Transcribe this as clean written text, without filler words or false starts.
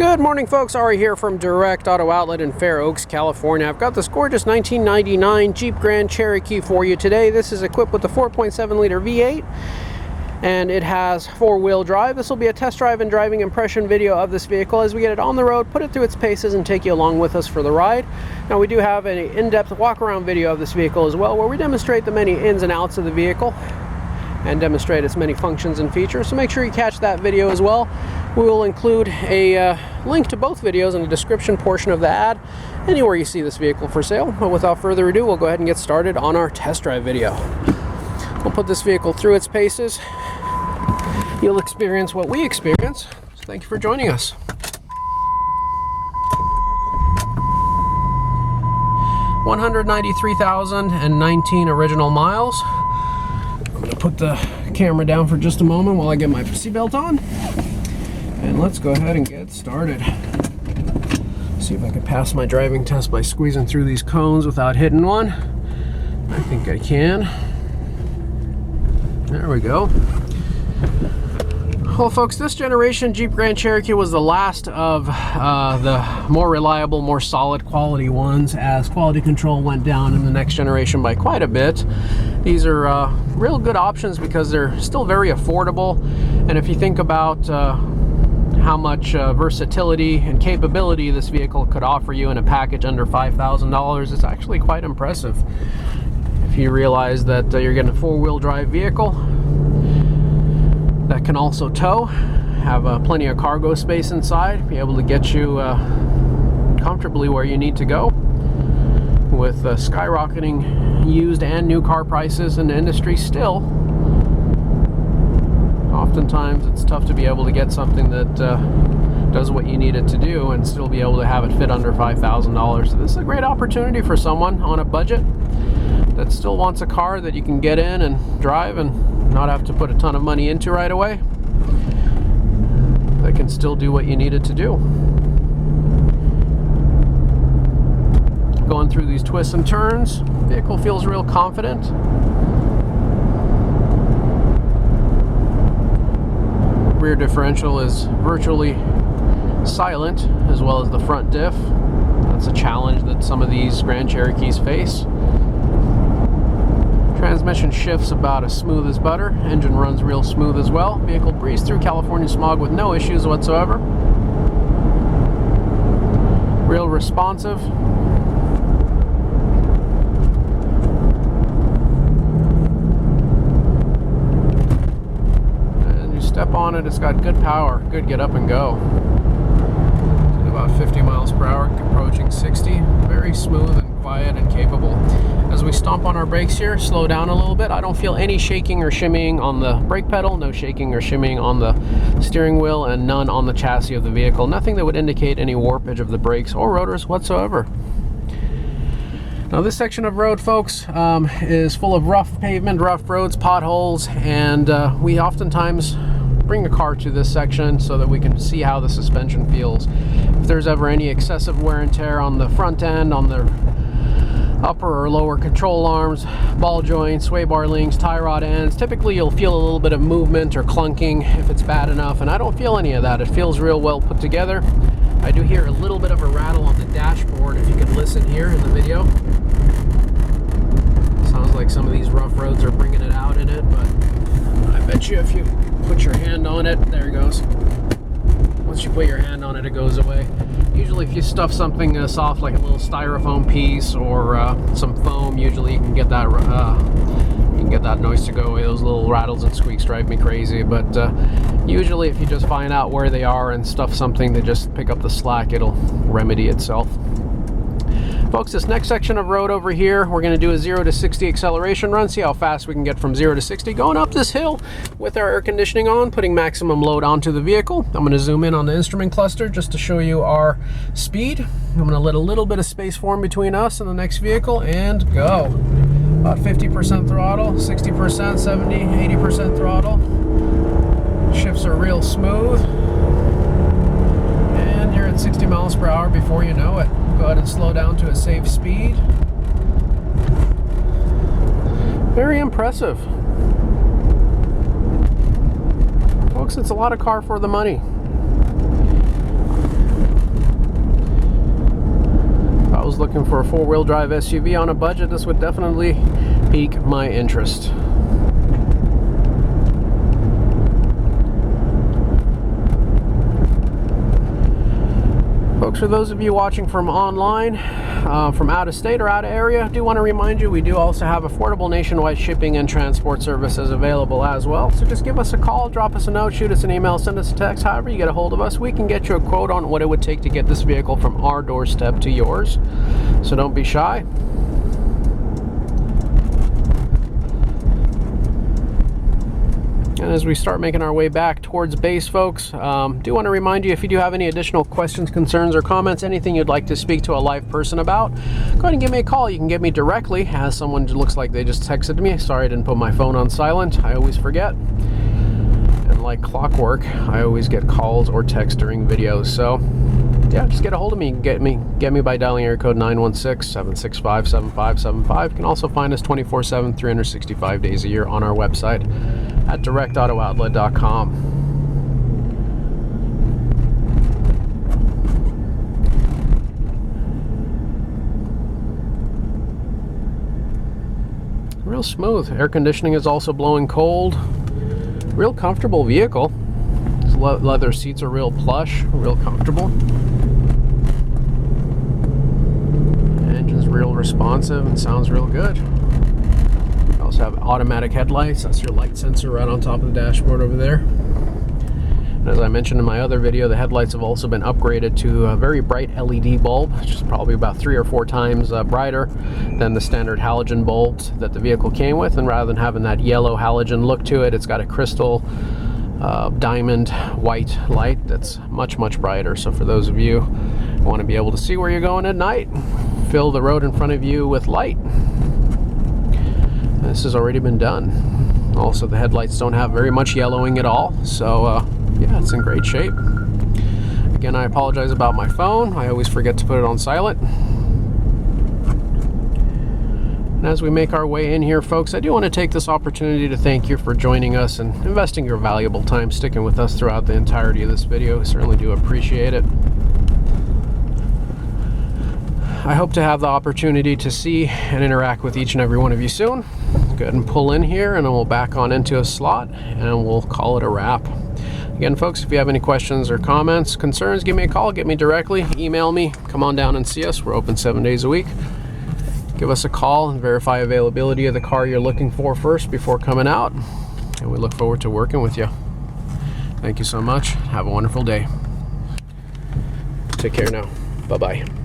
Good morning, folks. Ari here from Direct Auto Outlet in Fair Oaks, California. I've got this gorgeous 1999 Jeep Grand Cherokee for you today. This is equipped with a 4.7 liter V8 and it has four-wheel drive. This will be a test drive and driving impression video of this vehicle as we get it on the road, put it through its paces, and take you along with us for the ride. Now, we do have an in-depth walk-around video of this vehicle as well, where we demonstrate the many ins and outs of the vehicle and demonstrate its many functions and features, so make sure you catch that video as well. We will include a link to both videos in the description portion of the ad, anywhere you see this vehicle for sale. But without further ado, we'll go ahead and get started on our test drive video. We'll put this vehicle through its paces. You'll experience what we experience, so thank you for joining us. 193,019 original miles. I'm going to put the camera down for just a moment while I get my seatbelt on. And let's go ahead and get started. See if I can pass my driving test by squeezing through these cones without hitting one. I think I can. There we go. Well, folks, this generation Jeep Grand Cherokee was the last of the more reliable, more solid quality ones, as quality control went down in the next generation by quite a bit. These are real good options because they're still very affordable, and if you think about how much versatility and capability this vehicle could offer you in a package under $5,000, it's actually quite impressive. If you realize that you're getting a four-wheel drive vehicle that can also tow, have plenty of cargo space inside, be able to get you comfortably where you need to go. With skyrocketing used and new car prices in the industry still, oftentimes it's tough to be able to get something that does what you need it to do and still be able to have it fit under $5,000. So this is a great opportunity for someone on a budget that still wants a car that you can get in and drive and not have to put a ton of money into right away, that can still do what you need it to do. Going through these twists and turns, vehicle feels real confident. Rear differential is virtually silent, as well as the front diff. That's a challenge that some of these Grand Cherokees face. Transmission shifts about as smooth as butter. Engine runs real smooth as well. Vehicle breezed through California smog with no issues whatsoever. Real responsive. And you step on it, it's got good power, good get up and go. At about 50 miles per hour, approaching 60. Very smooth and quiet and capable. As we stomp on our brakes here, slow down a little bit. I don't feel any shaking or shimmying on the brake pedal, no shaking or shimmying on the steering wheel, and none on the chassis of the vehicle. Nothing that would indicate any warpage of the brakes or rotors whatsoever. Now, this section of road, folks, is full of rough pavement, rough roads, potholes, and we oftentimes bring the car to this section so that we can see how the suspension feels. If there's ever any excessive wear and tear on the front end, on the upper or lower control arms, ball joints, sway bar links, tie rod ends, typically you'll feel a little bit of movement or clunking if it's bad enough, and I don't feel any of that. It feels real well put together. I do hear a little bit of a rattle on the dashboard, if you could listen here in the video. Sounds like some of these rough roads are bringing it out in it, but I bet you if you put your hand on it, there it goes. Once you put your hand on it, it goes away. Usually if you stuff something soft like a little styrofoam piece or some foam, usually you can get that noise to go away. Those little rattles and squeaks drive me crazy, but usually if you just find out where they are and stuff something to just pick up the slack, it'll remedy itself. Folks, this next section of road over here, we're going to do a 0 to 60 acceleration run, see how fast we can get from 0 to 60 going up this hill with our air conditioning on, putting maximum load onto the vehicle. I'm going to zoom in on the instrument cluster just to show you our speed. I'm going to let a little bit of space form between us and the next vehicle and go. About 50% throttle, 60%, 70, 80% throttle. Shifts are real smooth. And you're at 60 miles per hour before you know it. Go ahead and slow down to a safe speed. Very impressive. Folks, it's a lot of car for the money. looking for a four-wheel drive SUV on a budget, this would definitely pique my interest. Folks, for those of you watching from online, from out of state or out of area, I do want to remind you we do also have affordable nationwide shipping and transport services available as well. So just give us a call, drop us a note, shoot us an email, send us a text, however you get a hold of us. We can get you a quote on what it would take to get this vehicle from our doorstep to yours. So don't be shy. And as we start making our way back towards base, folks, do want to remind you, if you do have any additional questions, concerns, or comments, anything you'd like to speak to a live person about, go ahead and give me a call. You can get me directly, as someone looks like they just texted me. Sorry I didn't put my phone on silent. I always forget. And like clockwork, I always get calls or texts during videos. So yeah, just get a hold of me. Get me by dialing area code 916-765-7575. You can also find us 24/7, 365 days a year on our website at directauto-outlet.com. Real smooth. Air conditioning is also blowing cold. Real comfortable vehicle. These leather seats are real plush, real comfortable. Engine's real responsive and sounds real good. Also have automatic headlights. That's your light sensor right on top of the dashboard over there. And as I mentioned in my other video, the headlights have also been upgraded to a very bright LED bulb, which is probably about 3 or 4 times brighter than the standard halogen bulbs that the vehicle came with. And rather than having that yellow halogen look to it, it's got a crystal diamond white light that's much brighter. So for those of you who want to be able to see where you're going at night, fill the road in front of you with light. This has already been done. Also, the headlights don't have very much yellowing at all, so yeah, it's in great shape. Again, I apologize about my phone. I always forget to put it on silent. And as we make our way in here, folks, I do want to take this opportunity to thank you for joining us and investing your valuable time sticking with us throughout the entirety of this video. I certainly do appreciate it. I hope to have the opportunity to see and interact with each and every one of you soon. Go ahead and pull in here and then we'll back on into a slot and we'll call it a wrap. Again, folks, if you have any questions or comments, concerns, give me a call, get me directly, email me, come on down and see us. We're open 7 days a week. Give us a call and verify availability of the car you're looking for first before coming out. And we look forward to working with you. Thank you so much. Have a wonderful day. Take care now. Bye-bye.